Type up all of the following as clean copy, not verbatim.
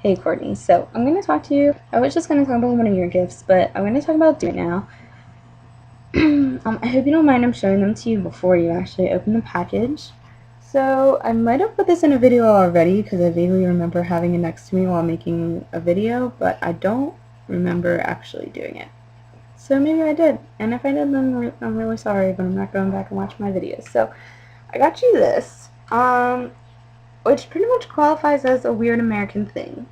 Hey Courtney, so I'm going to talk to you. I was just going to talk about one of your gifts, but I'm going to talk about doing it now. I hope you don't mind I'm showing them to you before you actually open the package. So I might have put this in a video already because I vaguely remember having it next to me while making a video, but I don't remember actually doing it. So maybe I did, and if I did, then I'm really sorry, but I'm not going back and watch my videos. So I got you this, which pretty much qualifies as a weird American thing.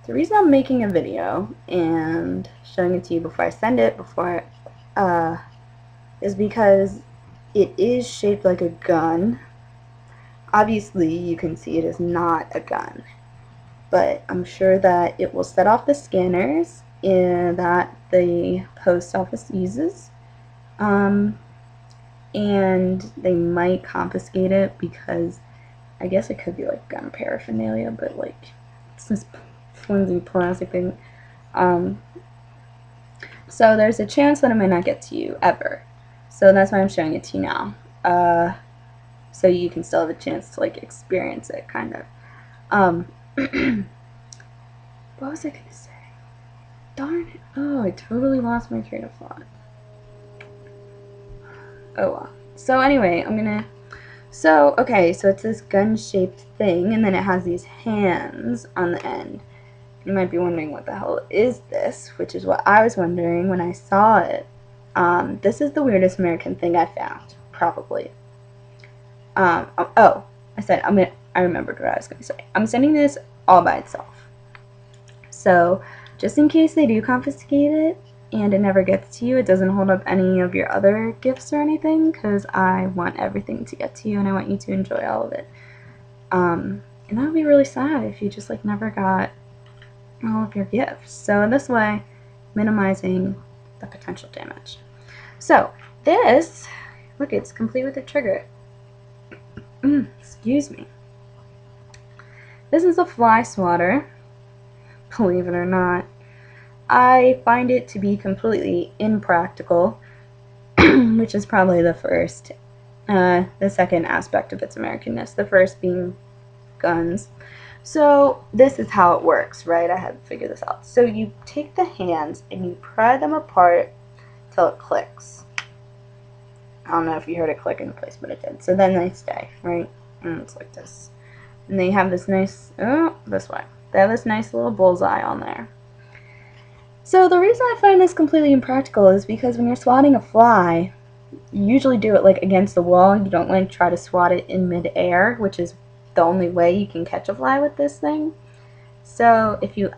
The reason I'm making a video and showing it to you before I send it, is because it is shaped like a gun. Obviously, you can see it is not a gun, but I'm sure that it will set off the scanners that the post office uses, and they might confiscate it because I guess it could be like gun paraphernalia, but like it's this flimsy plastic thing. So there's a chance that it might not get to you ever. So that's why I'm showing it to you now. So you can still have a chance to like experience it, kind of. What was I gonna say? Darn it! Oh, I totally lost my train of thought. Oh well. So anyway, okay, so it's this gun-shaped thing, and then it has these hands on the end. You might be wondering what the hell is this, which is what I was wondering when I saw it. This is the weirdest American thing I found, probably. I remembered what I was going to say. I'm sending this all by itself. So, just in case they do confiscate it and it never gets to you, it doesn't hold up any of your other gifts or anything, because I want everything to get to you and I want you to enjoy all of it. And that would be really sad if you just like never got all of your gifts. So in this way, minimizing the potential damage. So this, look, it's complete with a trigger. Excuse me. This is a fly swatter. Believe it or not, I find it to be completely impractical, which is probably the first, the second aspect of its Americanness. The first being guns. So this is how it works, right? I had to figure this out. So you take the hands and you pry them apart till it clicks. I don't know if you heard it click in place, but it did. So then they stay, right? And it's like this. And they have this nice, this way. They have this nice little bullseye on there. So the reason I find this completely impractical is because when you're swatting a fly, you usually do it like against the wall. You don't like try to swat it in midair, which is the only way you can catch a fly with this thing. So if it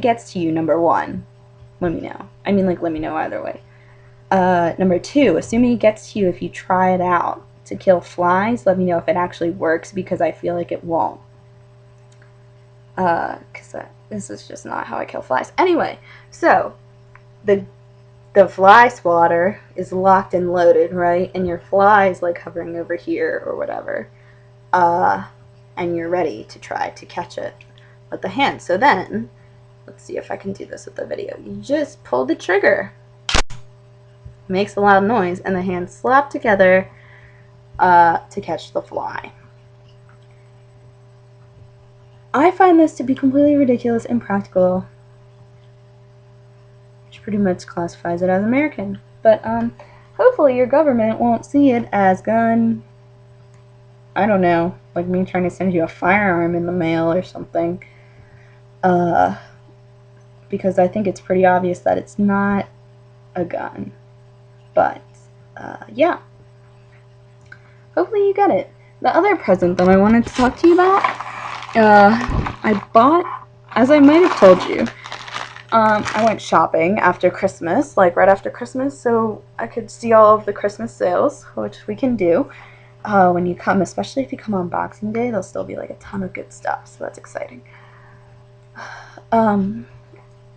gets to you, number one, let me know. I mean, like, let me know either way. Number two, assuming it gets to you, if you try it out to kill flies, let me know if it actually works, because I feel like it won't. Because this is just not how I kill flies. Anyway, so the fly swatter is locked and loaded, right? And your fly is like hovering over here or whatever. And you're ready to try to catch it with the hand. So then, let's see if I can do this with the video. You just pull the trigger. It makes a loud noise, and the hands slap together to catch the fly. I find this to be completely ridiculous and impractical, which pretty much classifies it as American. But hopefully your government won't see it as gun, I don't know, like me trying to send you a firearm in the mail or something. Because I think it's pretty obvious that it's not a gun. But yeah. Hopefully you get it. The other present that I wanted to talk to you about, I bought, as I might have told you, I went shopping after Christmas, like right after Christmas, so I could see all of the Christmas sales, which we can do when you come, especially if you come on Boxing Day. There'll still be like a ton of good stuff, so that's exciting.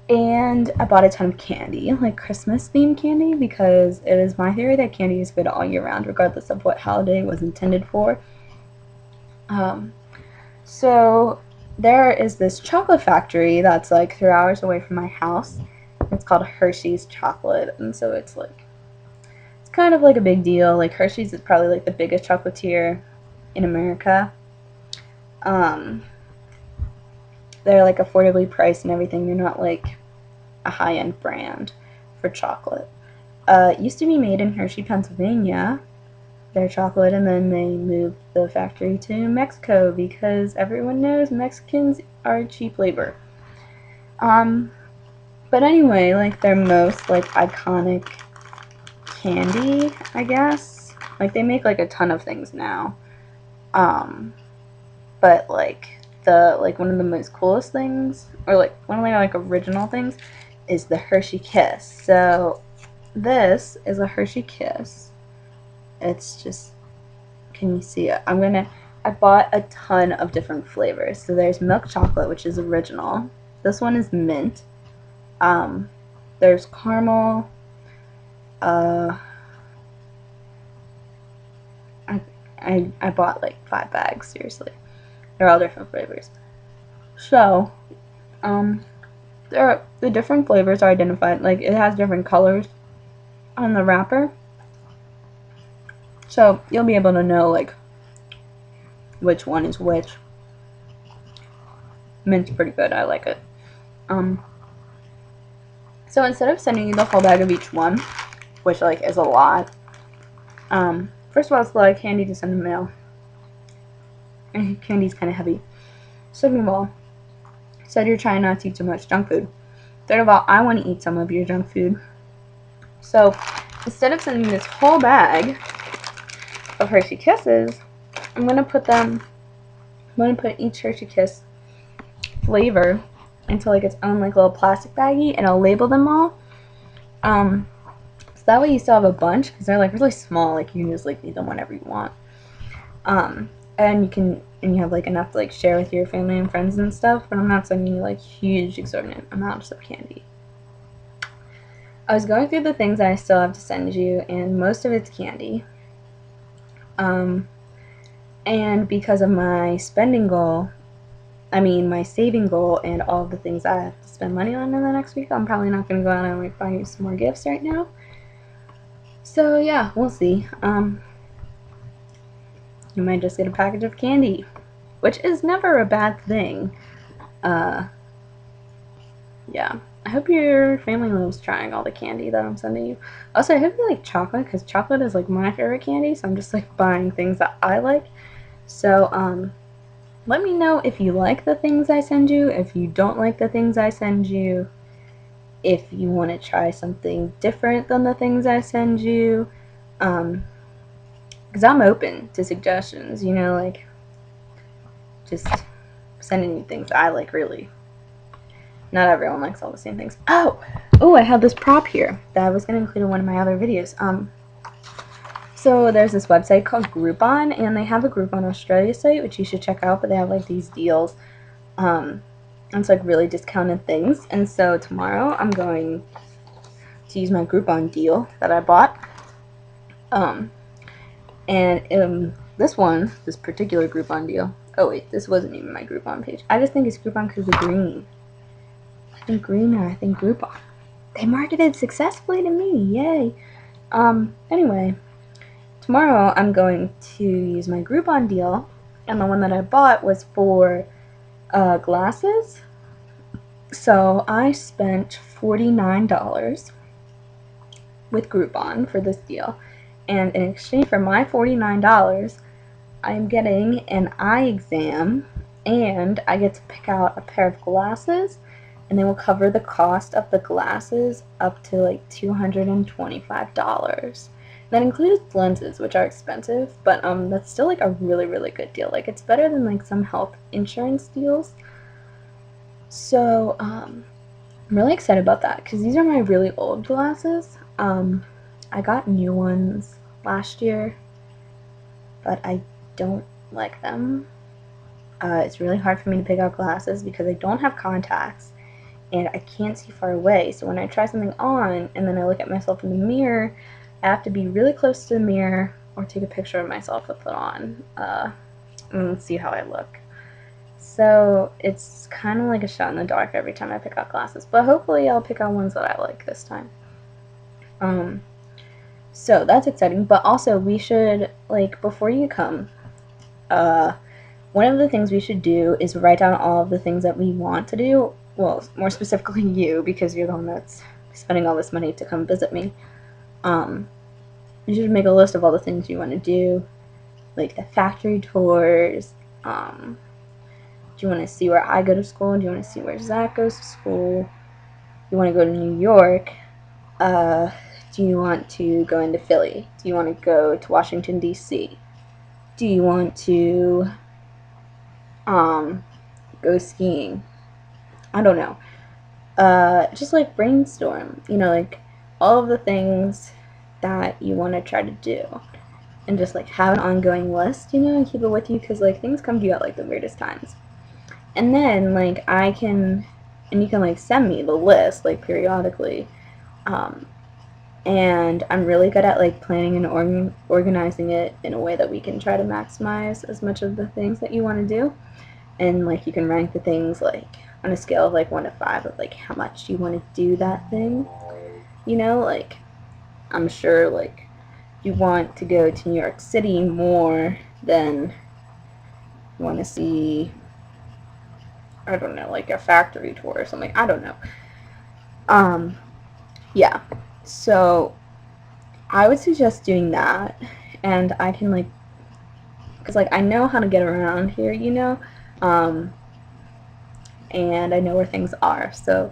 And I bought a ton of candy, like Christmas-themed candy, because it is my theory that candy is good all year round, regardless of what holiday it was intended for. So there is this chocolate factory that's like 3 hours away from my house. It's called Hershey's Chocolate, and so it's kind of like a big deal. Like Hershey's is probably like the biggest chocolatier in America. they're like affordably priced and everything. They're not like a high-end brand for chocolate. It used to be made in Hershey, Pennsylvania, their chocolate, and then they moved the factory to Mexico because everyone knows Mexicans are cheap labor. But anyway, like their most like iconic candy, I guess. Like they make like a ton of things now. But like one of the most coolest things, or like one of my like original things, is the Hershey Kiss. So this is a Hershey Kiss. It's just, can you see it? I bought a ton of different flavors. So there's milk chocolate, which is original. This one is mint. There's caramel. I bought like 5 bags, seriously. They're all different flavors. So, the different flavors are identified. Like, it has different colors on the wrapper. So, you'll be able to know, like, which one is which. Mint's pretty good. I like it. So, instead of sending you the whole bag of each one, which, like, is a lot, first of all, it's a lot of candy to send in the mail. And candy's kind of heavy. Second of all, said you're trying not to eat too much junk food. Third of all, I want to eat some of your junk food. So, instead of sending this whole bag of Hershey Kisses, I'm going to put each Hershey Kiss flavor into like its own like little plastic baggie, and I'll label them all. So that way you still have a bunch, because they're like really small, like you can just like eat them whenever you want. And you have like enough to like share with your family and friends and stuff, but I'm not sending you like huge exorbitant amounts of candy. I was going through the things that I still have to send you, and most of it's candy. And because of my spending goal, my saving goal, and all the things I have to spend money on in the next week, I'm probably not going to go out and like buy you some more gifts right now. So yeah, we'll see. You might just get a package of candy, which is never a bad thing. Yeah. I hope your family loves trying all the candy that I'm sending you. Also, I hope you like chocolate, because chocolate is like my favorite candy, so I'm just like buying things that I like. So, let me know if you like the things I send you, if you don't like the things I send you, if you want to try something different than the things I send you. Because I'm open to suggestions, you know, like, just sending you things I like, really. Not everyone likes all the same things. Oh, I have this prop here that I was going to include in one of my other videos. So there's this website called Groupon, and they have a Groupon Australia site, which you should check out, but they have, like, these deals. And it's, like, really discounted things. And so tomorrow I'm going to use my Groupon deal that I bought. This particular Groupon deal. Oh wait, this wasn't even my Groupon page. I just think it's Groupon because of green. I think green, or I think Groupon. They marketed successfully to me, yay. Anyway, tomorrow I'm going to use my Groupon deal, and the one that I bought was for glasses. So I spent $49 with Groupon for this deal. And in exchange for my $49, I'm getting an eye exam, and I get to pick out a pair of glasses, and they will cover the cost of the glasses up to like $225. That includes lenses, which are expensive, but that's still like a really, really good deal. Like, it's better than like some health insurance deals. So I'm really excited about that, because these are my really old glasses. I got new ones last year, but I don't like them. It's really hard for me to pick out glasses because I don't have contacts and I can't see far away. So when I try something on and then I look at myself in the mirror, I have to be really close to the mirror or take a picture of myself with it on and see how I look. So it's kind of like a shot in the dark every time I pick out glasses, but hopefully I'll pick out ones that I like this time. So that's exciting, but also we should, like, before you come, one of the things we should do is write down all of the things that we want to do. Well, more specifically you, because you're the one that's spending all this money to come visit me. You should make a list of all the things you want to do, like the factory tours. Do you want to see where I go to school? Do you want to see where Zach goes to school? You want to go to New York? Do you want to go into Philly? Do you want to go to Washington, D.C.? Do you want to go skiing? I don't know. Just like brainstorm, like all of the things that you want to try to do. And just like have an ongoing list, and keep it with you, because like things come to you at like the weirdest times. And then like you can like send me the list like periodically. And I'm really good at like planning and organizing it in a way that we can try to maximize as much of the things that you want to do. And like you can rank the things like on a scale of like 1 to 5 of like how much you want to do that thing. Like I'm sure like you want to go to New York City more than you want to see, I don't know, like a factory tour or something. I don't know. Yeah. So I would suggest doing that, and I can like, because like I know how to get around here, and I know where things are, so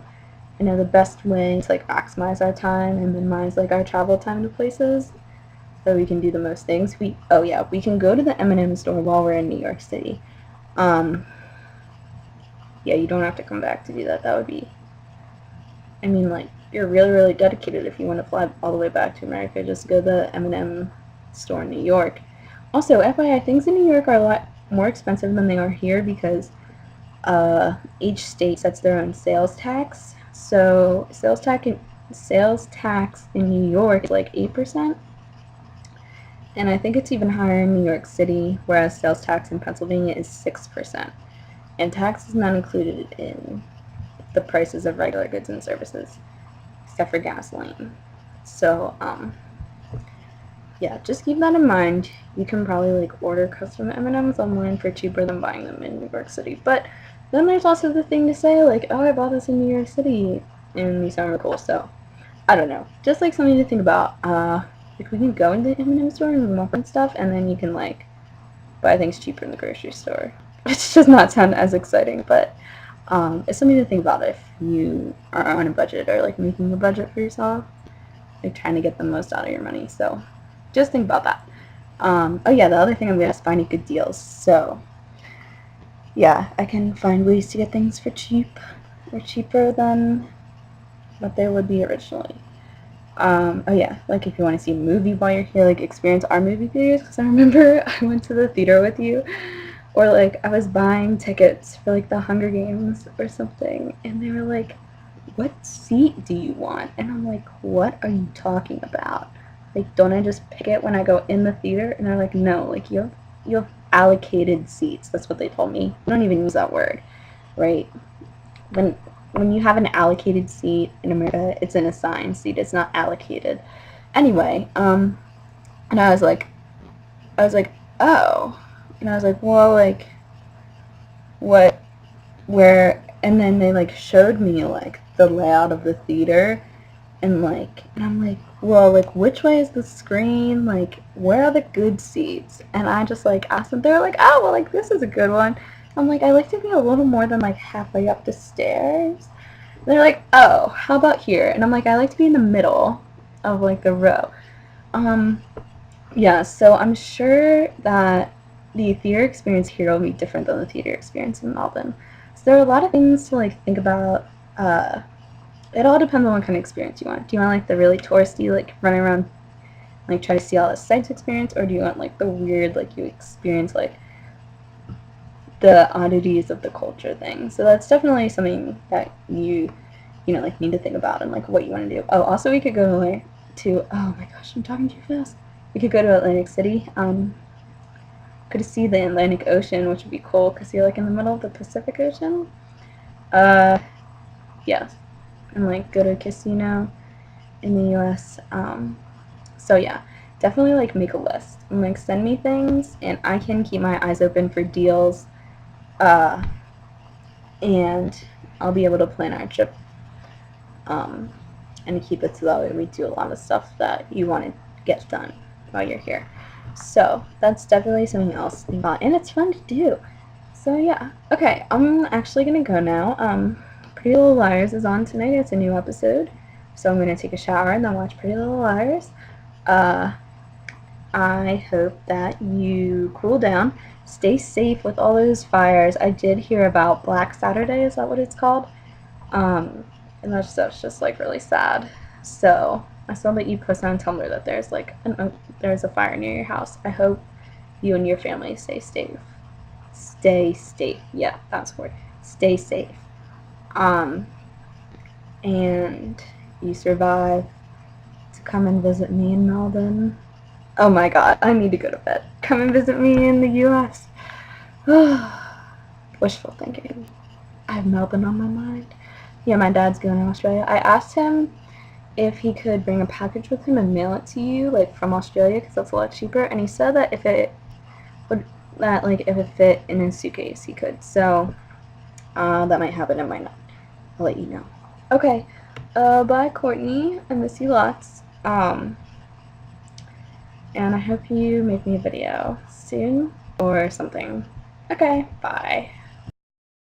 I know the best way to like maximize our time and minimize like our travel time to places, so we can do the most things. We can go to the M&M store while we're in New York City. Yeah, you don't have to come back to do that. That would be, I mean, like, you're really, really dedicated if you want to fly all the way back to America. Just go to the M&M store in New York. Also, FYI, things in New York are a lot more expensive than they are here because each state sets their own sales tax. So sales tax in New York is like 8%. And I think it's even higher in New York City, whereas sales tax in Pennsylvania is 6%. And tax is not included in the prices of regular goods and services, except for gasoline. So, yeah, just keep that in mind. You can probably like order custom M&Ms online for cheaper than buying them in New York City. But then there's also the thing to say like, oh, I bought this in New York City, and these sound cool. So, I don't know. Just like something to think about. Like we can go into the M&M store and walk and stuff, and then you can like buy things cheaper in the grocery store. Which does not sound as exciting, but it's something to think about if you are on a budget or like making a budget for yourself, like trying to get the most out of your money. So just think about that. Oh yeah, the other thing I'm gonna is finding good deals. So yeah, I can find ways to get things for cheap or cheaper than what they would be originally. Oh yeah, like if you want to see a movie while you're here, like experience our movie theaters, because I remember I went to the theater with you. Or, like, I was buying tickets for, like, the Hunger Games or something, and they were like, what seat do you want? And I'm like, what are you talking about? Like, don't I just pick it when I go in the theater? And they're like, no, like, you have allocated seats. That's what they told me. I don't even use that word, right? When you have an allocated seat in America, it's an assigned seat. It's not allocated. Anyway, and I was like, oh. And I was like, well, like, what, where, and then they, like, showed me, like, the layout of the theater, and I'm like, well, like, which way is the screen, like, where are the good seats? And I just, like, asked them, they're like, oh, well, like, this is a good one. I'm like, I like to be a little more than, like, halfway up the stairs. And they're like, oh, how about here? And I'm like, I like to be in the middle of, like, the row. Yeah, so I'm sure that the theater experience here will be different than the theater experience in Melbourne. So there are a lot of things to like think about. It all depends on what kind of experience you want. Do you want like the really touristy, like run around, like try to see all the sights experience, or do you want like the weird, like you experience like the oddities of the culture thing? So that's definitely something that you like need to think about and like what you want to do. Oh, also we could go to oh my gosh, I'm talking too fast. We could go to Atlantic City. Could see the Atlantic Ocean, which would be cool because you're like in the middle of the Pacific Ocean. Yeah, and like go to a casino in the U.S. So yeah, definitely like make a list and like send me things, and I can keep my eyes open for deals And I'll be able to plan our trip and keep it so that way we do a lot of stuff that you want to get done while you're here. So that's definitely something else to think about, and it's fun to do. So yeah, okay, I'm actually gonna go now. Pretty Little Liars is on tonight. It's a new episode, so I'm gonna take a shower and then watch Pretty Little Liars. I hope that you cool down, stay safe with all those fires. I did hear about Black Saturday. Is that what it's called? And that's just like really sad. So I saw that you posted on Tumblr that there's like there's a fire near your house. I hope you and your family stay safe. Stay safe. Yeah, that's the word. Stay safe. And you survive to come and visit me in Melbourne. Oh my god, I need to go to bed. Come and visit me in the US. Wishful thinking. I have Melbourne on my mind. Yeah, my dad's going to Australia. I asked him if he could bring a package with him and mail it to you, like from Australia, because that's a lot cheaper. And he said that if it fit in his suitcase, he could. So that might happen. It might not. I'll let you know. Okay. Bye, Courtney. I miss you lots. And I hope you make me a video soon or something. Okay. Bye.